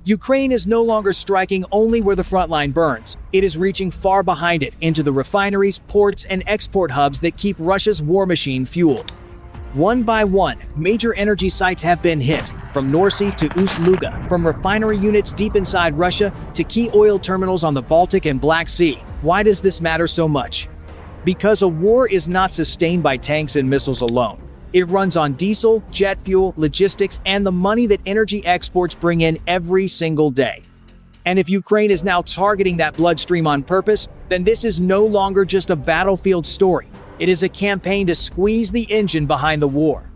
Ukraine is no longer striking only where the front line burns. It is reaching far behind it into the refineries, ports, and export hubs that keep Russia's war machine fueled. One by one, major energy sites have been hit, from NORSI to Ust-Luga, from refinery units deep inside Russia to key oil terminals on the Baltic and Black Sea. Why does this matter so much? Because a war is not sustained by tanks and missiles alone. It runs on diesel, jet fuel, logistics, and the money that energy exports bring in every single day. And if Ukraine is now targeting that bloodstream on purpose, then this is no longer just a battlefield story. It is a campaign to squeeze the engine behind the war.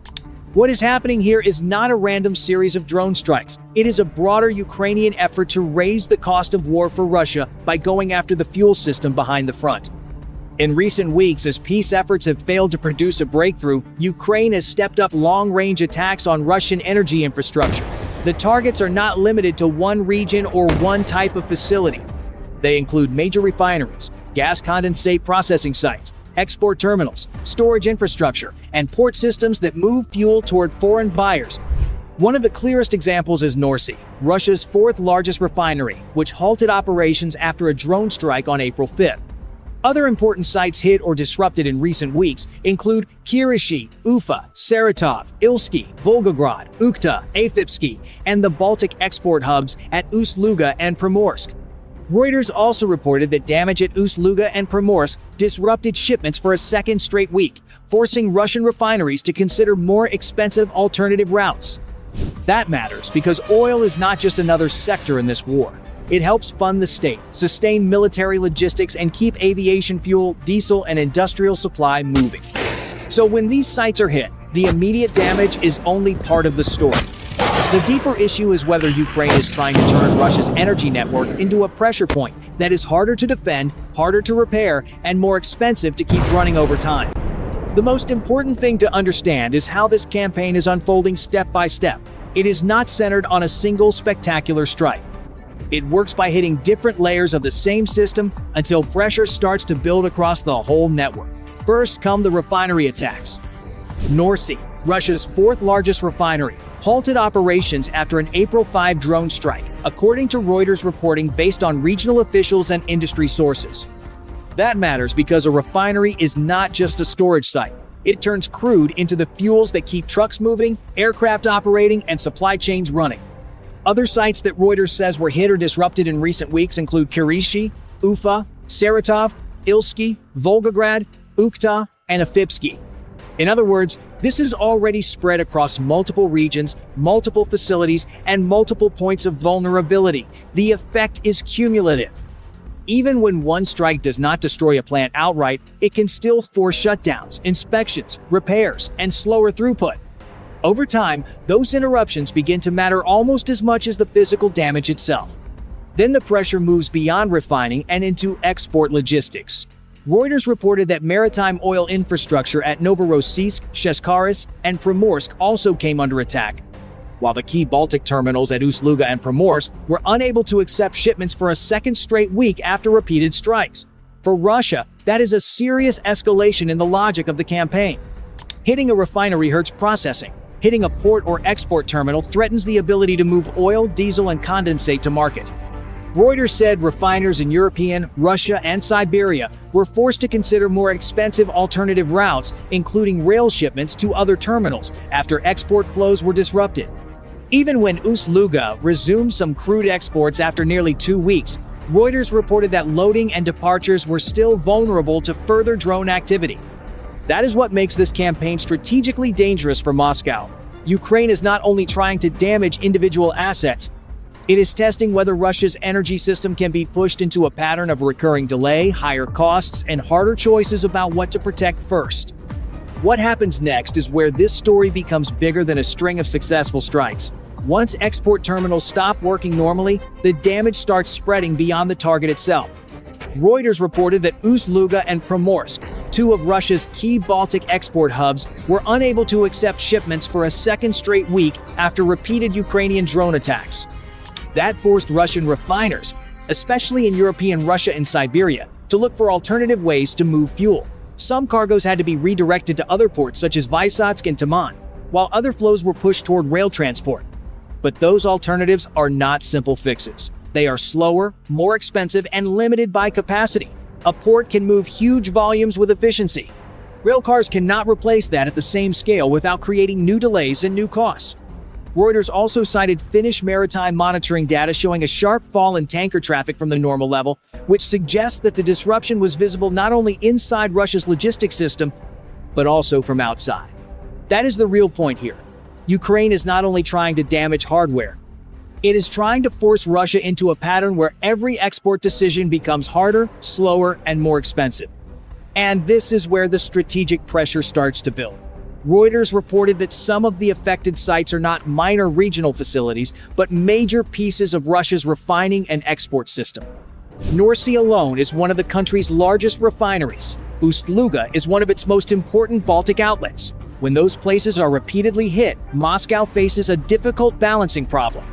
What is happening here is not a random series of drone strikes. It is a broader Ukrainian effort to raise the cost of war for Russia by going after the fuel system behind the front. In recent weeks, as peace efforts have failed to produce a breakthrough, Ukraine has stepped up long-range attacks on Russian energy infrastructure. The targets are not limited to one region or one type of facility. They include major refineries, gas condensate processing sites, export terminals, storage infrastructure, and port systems that move fuel toward foreign buyers. One of the clearest examples is NORSI, Russia's fourth-largest refinery, which halted operations after a drone strike on April 5th. Other important sites hit or disrupted in recent weeks include Kyiv, Ufa, Saratov, Ilsky, Volgograd, Ukhta, Afipsky, and the Baltic export hubs at Ust-Luga and Primorsk. Reuters also reported that damage at Ust-Luga and Primorsk disrupted shipments for a second straight week, forcing Russian refineries to consider more expensive alternative routes. That matters because oil is not just another sector in this war. It helps fund the state, sustain military logistics, and keep aviation fuel, diesel, and industrial supply moving. So when these sites are hit, the immediate damage is only part of the story. The deeper issue is whether Ukraine is trying to turn Russia's energy network into a pressure point that is harder to defend, harder to repair, and more expensive to keep running over time. The most important thing to understand is how this campaign is unfolding step by step. It is not centered on a single spectacular strike. It works by hitting different layers of the same system until pressure starts to build across the whole network. First come the refinery attacks. NORSI, Russia's fourth-largest refinery, halted operations after an April 5 drone strike, according to Reuters reporting based on regional officials and industry sources. That matters because a refinery is not just a storage site. It turns crude into the fuels that keep trucks moving, aircraft operating, and supply chains running. Other sites that Reuters says were hit or disrupted in recent weeks include Kyiv, Ufa, Saratov, Ilsky, Volgograd, Ukhta, and Afipsky. In other words, this is already spread across multiple regions, multiple facilities, and multiple points of vulnerability. The effect is cumulative. Even when one strike does not destroy a plant outright, it can still force shutdowns, inspections, repairs, and slower throughput. Over time, those interruptions begin to matter almost as much as the physical damage itself. Then the pressure moves beyond refining and into export logistics. Reuters reported that maritime oil infrastructure at Novorossiysk, Sheshkaris, and Primorsk also came under attack, while the key Baltic terminals at Ust-Luga and Primorsk were unable to accept shipments for a second straight week after repeated strikes. For Russia, that is a serious escalation in the logic of the campaign. Hitting a refinery hurts processing. Hitting a port or export terminal threatens the ability to move oil, diesel, and condensate to market. Reuters said refiners in European, Russia, and Siberia were forced to consider more expensive alternative routes, including rail shipments to other terminals, after export flows were disrupted. Even when Ust-Luga resumed some crude exports after nearly 2 weeks, Reuters reported that loading and departures were still vulnerable to further drone activity. That is what makes this campaign strategically dangerous for Moscow. Ukraine is not only trying to damage individual assets, it is testing whether Russia's energy system can be pushed into a pattern of recurring delay, higher costs, and harder choices about what to protect first. What happens next is where this story becomes bigger than a string of successful strikes. Once export terminals stop working normally, the damage starts spreading beyond the target itself. Reuters reported that Ust-Luga and Primorsk, two of Russia's key Baltic export hubs, were unable to accept shipments for a second straight week after repeated Ukrainian drone attacks. That forced Russian refiners, especially in European Russia and Siberia, to look for alternative ways to move fuel. Some cargoes had to be redirected to other ports such as Vysotsk and Taman, while other flows were pushed toward rail transport. But those alternatives are not simple fixes. They are slower, more expensive, and limited by capacity. A port can move huge volumes with efficiency. Railcars cannot replace that at the same scale without creating new delays and new costs. Reuters also cited Finnish maritime monitoring data showing a sharp fall in tanker traffic from the normal level, which suggests that the disruption was visible not only inside Russia's logistics system, but also from outside. That is the real point here. Ukraine is not only trying to damage hardware, it is trying to force Russia into a pattern where every export decision becomes harder, slower, and more expensive. And this is where the strategic pressure starts to build. Reuters reported that some of the affected sites are not minor regional facilities, but major pieces of Russia's refining and export system. NORSI alone is one of the country's largest refineries. Ust-Luga is one of its most important Baltic outlets. When those places are repeatedly hit, Moscow faces a difficult balancing problem.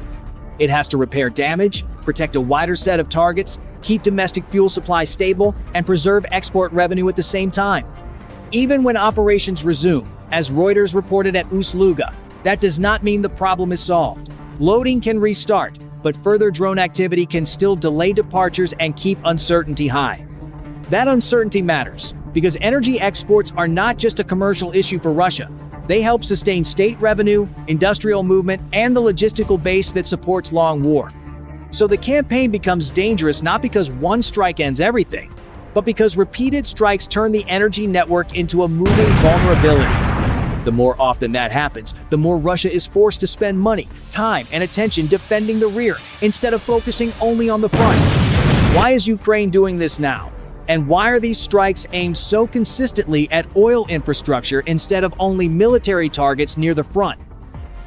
It has to repair damage, protect a wider set of targets, keep domestic fuel supply stable, and preserve export revenue at the same time. Even when operations resume, as Reuters reported at Ust-Luga, that does not mean the problem is solved. Loading can restart, but further drone activity can still delay departures and keep uncertainty high. That uncertainty matters, because energy exports are not just a commercial issue for Russia. They help sustain state revenue, industrial movement, and the logistical base that supports long war. So the campaign becomes dangerous not because one strike ends everything, but because repeated strikes turn the energy network into a moving vulnerability. The more often that happens, the more Russia is forced to spend money, time, and attention defending the rear, instead of focusing only on the front. Why is Ukraine doing this now? And why are these strikes aimed so consistently at oil infrastructure instead of only military targets near the front?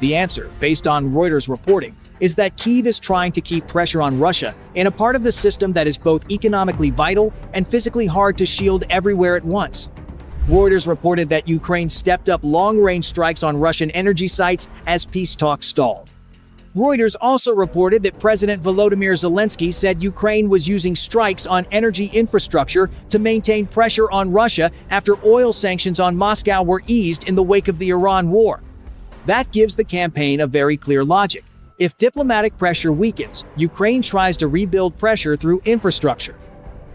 The answer, based on Reuters reporting, is that Kyiv is trying to keep pressure on Russia in a part of the system that is both economically vital and physically hard to shield everywhere at once. Reuters reported that Ukraine stepped up long-range strikes on Russian energy sites as peace talks stalled. Reuters also reported that President Volodymyr Zelensky said Ukraine was using strikes on energy infrastructure to maintain pressure on Russia after oil sanctions on Moscow were eased in the wake of the Iran war. That gives the campaign a very clear logic. If diplomatic pressure weakens, Ukraine tries to rebuild pressure through infrastructure.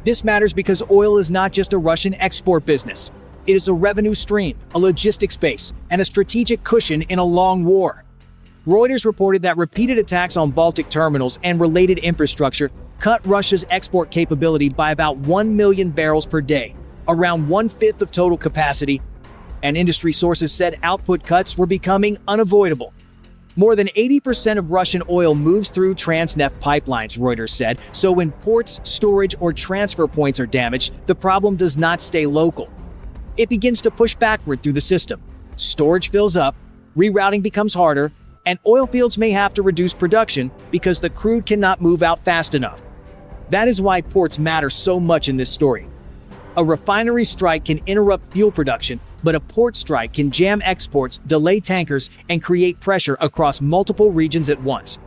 This matters because oil is not just a Russian export business. It is a revenue stream, a logistics base, and a strategic cushion in a long war. Reuters reported that repeated attacks on Baltic terminals and related infrastructure cut Russia's export capability by about 1 million barrels per day, around 1/5 of total capacity, and industry sources said output cuts were becoming unavoidable. More than 80% of Russian oil moves through Transneft pipelines, Reuters said, so when ports, storage, or transfer points are damaged, the problem does not stay local. It begins to push backward through the system. Storage fills up, rerouting becomes harder, and oil fields may have to reduce production because the crude cannot move out fast enough. That is why ports matter so much in this story. A refinery strike can interrupt fuel production, but a port strike can jam exports, delay tankers, and create pressure across multiple regions at once.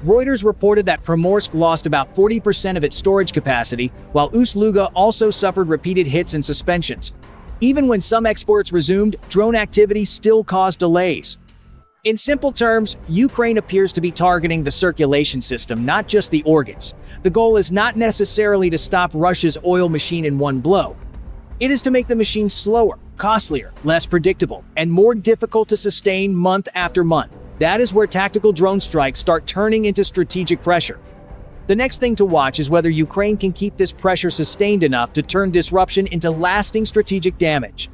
Reuters reported that Primorsk lost about 40% of its storage capacity, while Ust-Luga also suffered repeated hits and suspensions. Even when some exports resumed, drone activity still caused delays. In simple terms, Ukraine appears to be targeting the circulation system, not just the organs. The goal is not necessarily to stop Russia's oil machine in one blow. It is to make the machine slower, costlier, less predictable, and more difficult to sustain month after month. That is where tactical drone strikes start turning into strategic pressure. The next thing to watch is whether Ukraine can keep this pressure sustained enough to turn disruption into lasting strategic damage.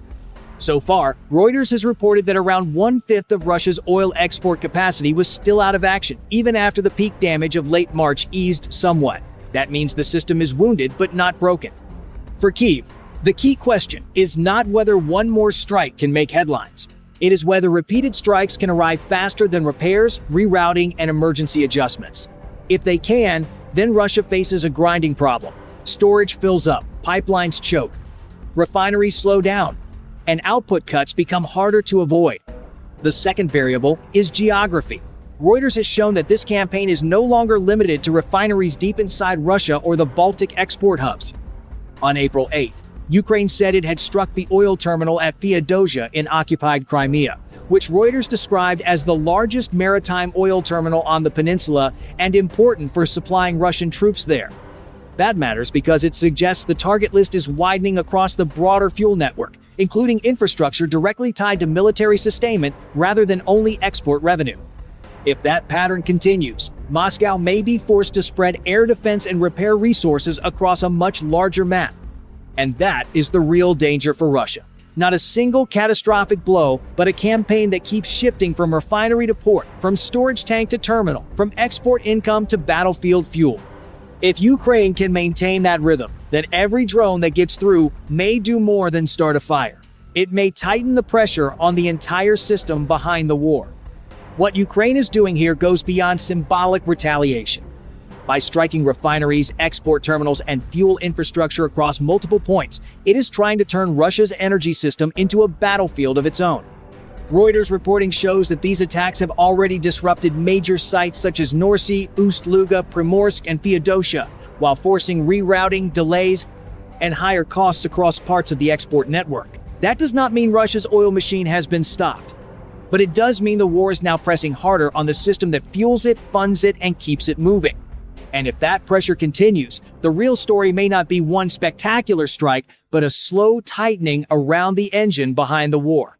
So far, Reuters has reported that around 1/5 of Russia's oil export capacity was still out of action, even after the peak damage of late March eased somewhat. That means the system is wounded but not broken. For Kyiv, the key question is not whether one more strike can make headlines. It is whether repeated strikes can arrive faster than repairs, rerouting, and emergency adjustments. If they can, then Russia faces a grinding problem. Storage fills up, pipelines choke, refineries slow down, and output cuts become harder to avoid. The second variable is geography. Reuters has shown that this campaign is no longer limited to refineries deep inside Russia or the Baltic export hubs. On April 8, Ukraine said it had struck the oil terminal at Feodosia in occupied Crimea, which Reuters described as the largest maritime oil terminal on the peninsula and important for supplying Russian troops there. That matters because it suggests the target list is widening across the broader fuel network, including infrastructure directly tied to military sustainment rather than only export revenue. If that pattern continues, Moscow may be forced to spread air defense and repair resources across a much larger map. And that is the real danger for Russia. Not a single catastrophic blow, but a campaign that keeps shifting from refinery to port, from storage tank to terminal, from export income to battlefield fuel. If Ukraine can maintain that rhythm, then every drone that gets through may do more than start a fire. It may tighten the pressure on the entire system behind the war. What Ukraine is doing here goes beyond symbolic retaliation. By striking refineries, export terminals, and fuel infrastructure across multiple points, it is trying to turn Russia's energy system into a battlefield of its own. Reuters reporting shows that these attacks have already disrupted major sites such as NORSI, Ust-Luga, Primorsk, and Feodosia, while forcing rerouting, delays, and higher costs across parts of the export network. That does not mean Russia's oil machine has been stopped, but it does mean the war is now pressing harder on the system that fuels it, funds it, and keeps it moving. And if that pressure continues, the real story may not be one spectacular strike, but a slow tightening around the engine behind the war.